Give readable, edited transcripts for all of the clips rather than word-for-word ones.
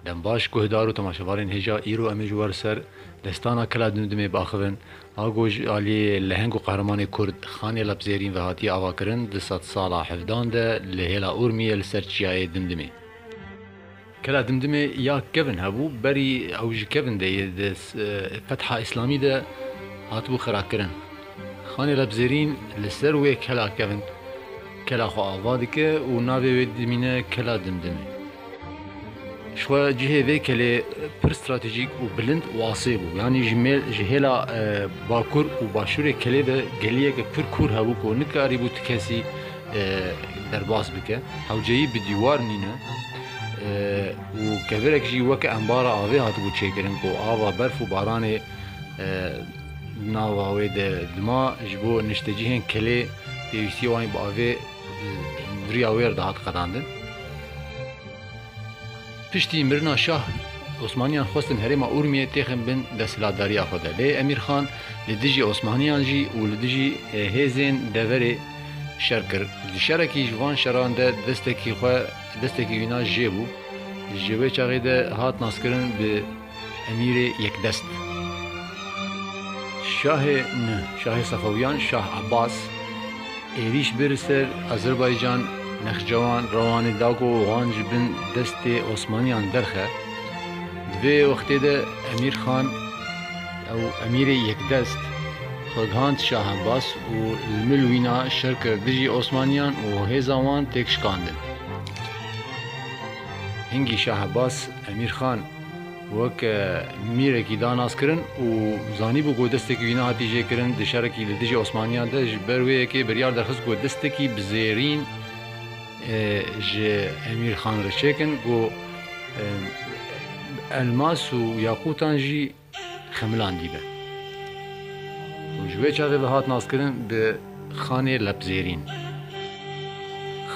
دم باش گهدار و تماشاوارین هجا ایرو امی جوار سر دستانا کلا دمدمی باخون آگوش آلی لهنگ و قهرمان کرد خانی لبزیرین و هاتی آوا کرن دست سالا حفدان ده لهلا اورمیه لسر چیای دمدمی کلا دمدمی یا کبن هبو بری اوج کبن ده دس فتح اسلامی ده هاتبو خرا کرن خانی لبزیرین لسر وی کلا کبن کلا خو آوا دکه و ناوی وی دمینه کلا دمدمی شو جهه وی کلی پر استراتژیک و بلند واسه بو یعنی جهلا باکور و باشور کلی ده گلیه که پر کور هبو کو نکاری بو تکسی درباس بکه حوجهی به دیوار نینه و کبرک جی وک انبار آوی هاتو بو چیکرن کو آوا برف و باران ناواوی ده دما جبو نشتجیهن کلی دیویسی وانی با آوی دریاویر ده هات قداندن پشتی مرنا شاه عثمانیان خواستن هرما اورمیه تیخن بن دستلاداری خدا لی امیر خان لدیجی عثمانیان جی و لدیجی هیزین دوری شرکر شرکی جوان شران ده دستکی وینا جیبو جیبه چاقی ده هات ناسکرن به امیر یک دست شاه صفویان شاه عباس ایریش برسر آذربایجان نخجوان روان داگو وانج بن دست عثمانیان درخه دوی وقتی ده امیر خان او امیر یک دست خودهاند شاه عباس و الملوینا شرکر دیجی عثمانیان و هیزاوان تکشکاندن هنگی شاه عباس امیر خان وک میرکی داناس کرن و زانی بو گو دستکی وینا هاتی جه کرن دشارکی لدیجی عثمانیان ده بروی که بریار درخص گو دستکی بزیرین جه امیر خان رشکن گو الماس و یاقوتان جی خملان دیبه جوه چاقی به هات ناس کرن به خانه لبزیرین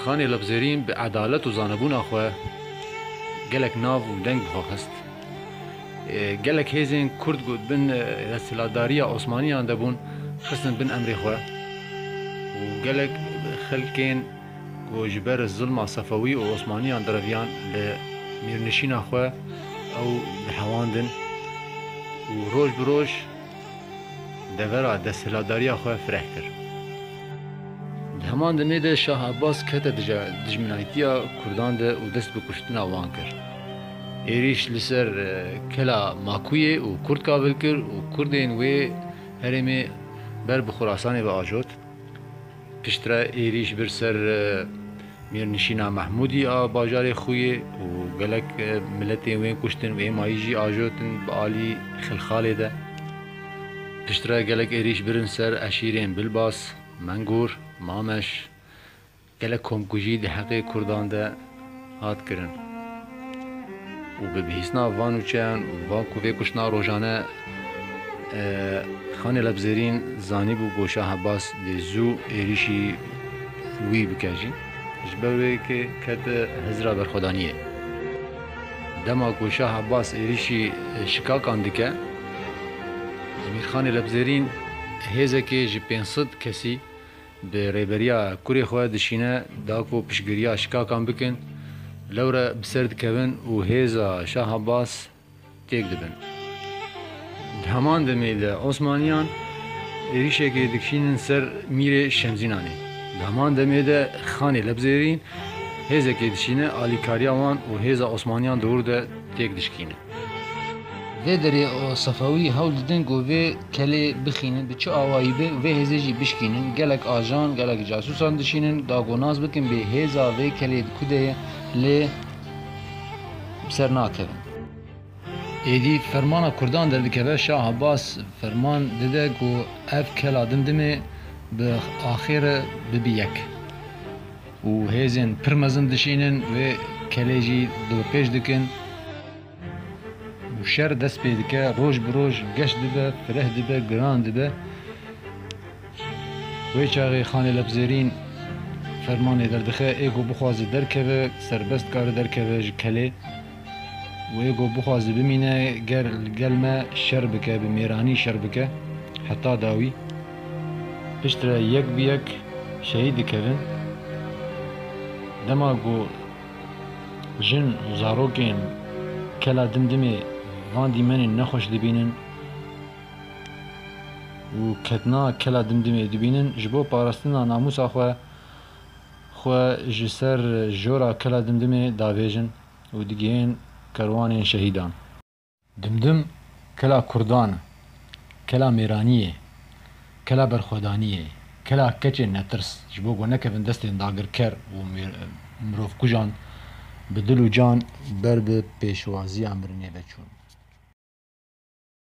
خانه لبزیرین به عدالت و زانبون اخوه گلک ناو و دنگ بخواست گلک هیزین کرد گود بن رسلاداری عثمانیان دبون خستن بن امری خواه و گلک خلکین و جبر الظلم صفوی و عثمانیان درویان لمیرنشین خواه او لحواندن و روش بروش دورا دستلاداری خواه فرح کرد همان دمه ده شاه عباس کتا دجمنایتیا کردان ده و دست بکشتن آوان کرد ایریش لسر کلا ماکویه و کرد کابل کرد و کردین وی هرمی بر بخوراسان و آجوت پشتره ایریش بر سر میرنشینا محمودی باجار خویه و گلک ملتی وین کشتن و مایجی آجوتن با آلی خلخاله ده پشتره گلک ایریش برن سر اشیرین بلباس منگور مامش گلک کمکوژی ده حقی کردان ده هات کرن و به بهیسنا وانو چن و وان کوی کشنا روزانه خانه لبزرین زانی بو گوشه عباس دزو ایریشی وی بکجی جبوی که کت هزرا برخدانیه دما گوشه عباس ایریشی شکاکان دکه امیر خان لبزرین هزه که جپنصد کسی به ریبریا کوری خواه دشینه داکو پشگریا شکاکان بکن لورا بسرد کبن و هیزا شاه عباس تیک دبن همان دمی ده عثمانیان ایریشه که دکشینن سر میر شمزینانی همان دمی ده خانی لبزیرین هیزا که دشینه آلیکاریا وان و هیزا عثمانیان دور ده تیک دشکینه و دری صفوی هول دن گو و کلی بخینن به چه آوایی به و هزیجی بشکینن گلک آجان گلک جاسوسان دشینن داغوناز بکن به هزا و کلی کده لی بسر ناکرن ایدی فرمان کردان در دکه شاه عباس فرمان دده گو اف کلا دمدمه به آخر ببیک و هزین پرمزن دشینن و کلی جی دو پیش دکن و شر دست پیدا که روز بروز گشت دبه فرح دبه گران دبه وی چاقی خانه لبزیرین فرمانه در دخه ایگو بخوازه درکه سربست کار درکه کلی و ایگو بخوازه بمینه گلمه شر بکه بمیرانی شر بکه حتی داوی پشتره یک بیک شهید کردن دما گو جن و زاروکین kela dimdimê van dîmenên nexweş dibînin û ketina kela dimdimê dibînin ji bo parastina namûsa xwe ji ser jora kela dimdimê davêjin û digihên kerwanên şehîdan. Dimdim kela Kurdan e, kela mêranî ye, kela berxwedanî ye, kela keçên netirs ji bo ku nekevin destên dagirker û mirovkujan bi dil û can ber bi pêşwaziya mirinê veçûn.